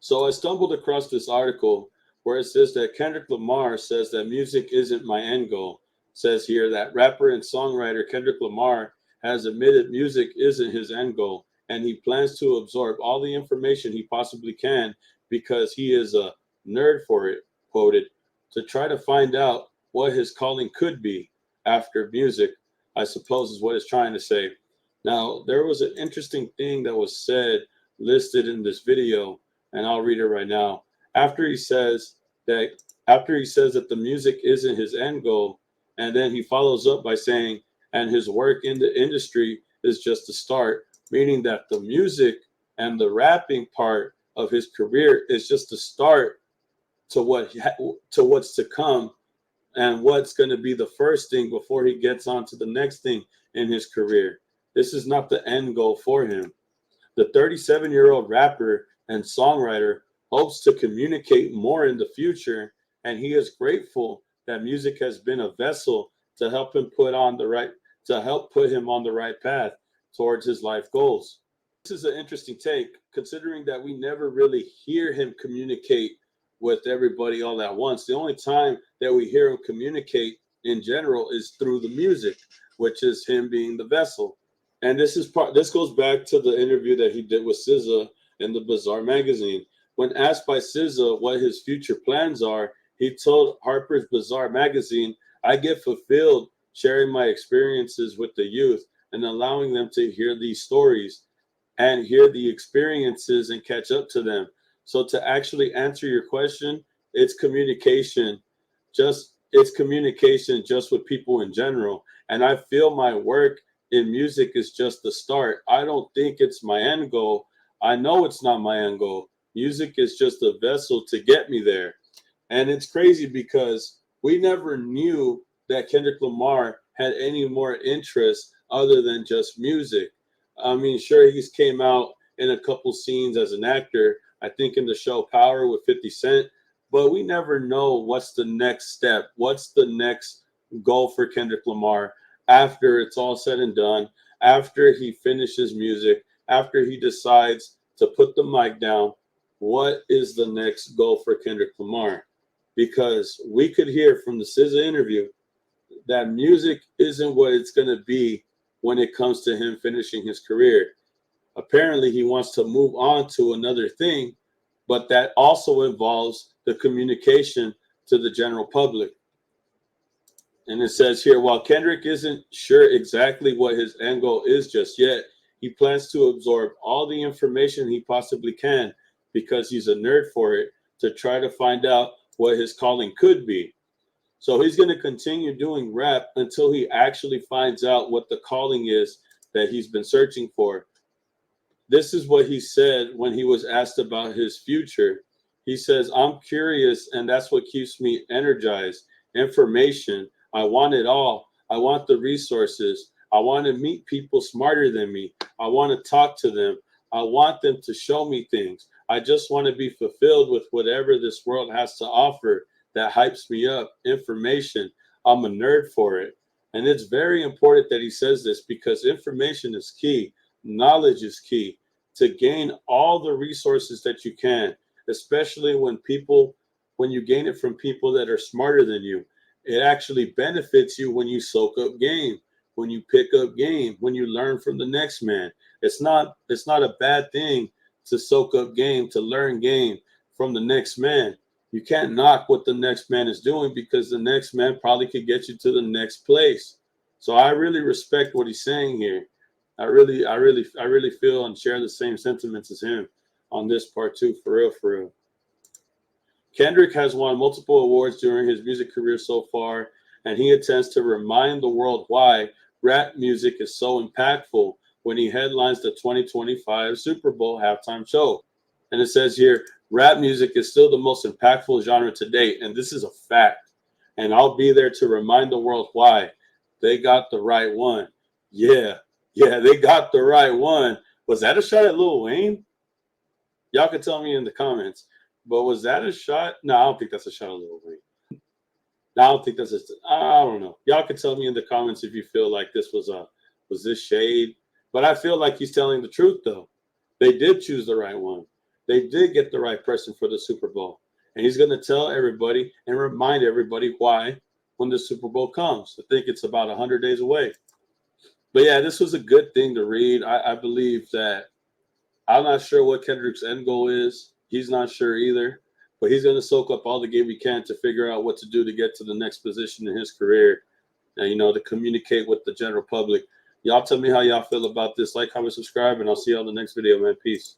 So I stumbled across this article where it says that Kendrick Lamar says that music isn't my end goal. It says here that rapper and songwriter Kendrick Lamar has admitted music isn't his end goal, and he plans to absorb all the information he possibly can because he is a nerd for it, quoted, to try to find out what his calling could be after music, I suppose is what it's trying to say. Now, there was an interesting thing that was said listed in this video, and I'll read it right now. After he says that after he says that the music isn't his end goal, and then he follows up by saying, and his work in the industry is just a start, meaning that the music and the rapping part of his career is just a start to what's to come and what's going to be the first thing before he gets on to the next thing in his career. This is not the end goal for him. The 37-year-old rapper and songwriter hopes to communicate more in the future, and he is grateful that music has been a vessel to help him put him on the right path towards his life goals. This is an interesting take, considering that we never really hear him communicate with everybody all at once. The only time that we hear him communicate in general is through the music, which is him being the vessel. And this goes back to the interview that he did with SZA in the Bazaar magazine. When asked by SZA what his future plans are, he told Harper's Bazaar magazine, "I get fulfilled sharing my experiences with the youth and allowing them to hear these stories and hear the experiences and catch up to them." So to actually answer your question, it's communication, just with people in general. And I feel my work in music is just the start. I don't think it's my end goal. I know it's not my end goal. Music is just a vessel to get me there. And it's crazy because we never knew that Kendrick Lamar had any more interest other than just music. I mean, sure, he's came out in a couple scenes as an actor, I think in the show Power with 50 Cent, but we never know what's the next step, what's the next goal for Kendrick Lamar after it's all said and done, after he finishes music, after he decides to put the mic down. What is the next goal for Kendrick Lamar? Because we could hear from the SZA interview that music isn't what it's going to be when it comes to him finishing his career. Apparently, he wants to move on to another thing, but that also involves the communication to the general public. And it says here, while Kendrick isn't sure exactly what his end goal is just yet, he plans to absorb all the information he possibly can because he's a nerd for it to try to find out what his calling could be. So he's going to continue doing rap until he actually finds out what the calling is that he's been searching for. This is what he said when he was asked about his future. He says, "I'm curious, and that's what keeps me energized. Information. I want it all. I want the resources. I want to meet people smarter than me. I want to talk to them. I want them to show me things. I just want to be fulfilled with whatever this world has to offer that hypes me up. Information. I'm a nerd for it." And it's very important that he says this because information is key. Knowledge is key to gain all the resources that you can, especially when you gain it from people that are smarter than you. It actually benefits you when you soak up game, when you pick up game, when you learn from the next man. It's not a bad thing to soak up game, to learn game from the next man. You can't knock what the next man is doing because the next man probably could get you to the next place. So I really respect what he's saying here. I really feel and share the same sentiments as him on this part too, for real, for real. Kendrick has won multiple awards during his music career so far, and he intends to remind the world why rap music is so impactful when he headlines the 2025 Super Bowl halftime show. And it says here, rap music is still the most impactful genre to date, and this is a fact. And I'll be there to remind the world why. They got the right one. Yeah, they got the right one. Was that a shot at Lil Wayne? Y'all can tell me in the comments. But was that a shot? No, I don't think that's a shot at Lil Wayne. No, I don't think that's I don't know. Y'all can tell me in the comments if you feel like this was this shade. But I feel like he's telling the truth though. They did choose the right one. they did get the right person for the Super Bowl. And he's going to tell everybody and remind everybody why when the Super Bowl comes. I think it's about 100 days away. But yeah, this was a good thing to read. I believe that I'm not sure what Kendrick's end goal is. He's not sure either. But he's going to soak up all the game he can to figure out what to do to get to the next position in his career. And, to communicate with the general public. Y'all tell me how y'all feel about this. Like, comment, subscribe, and I'll see you on the next video, man. Peace.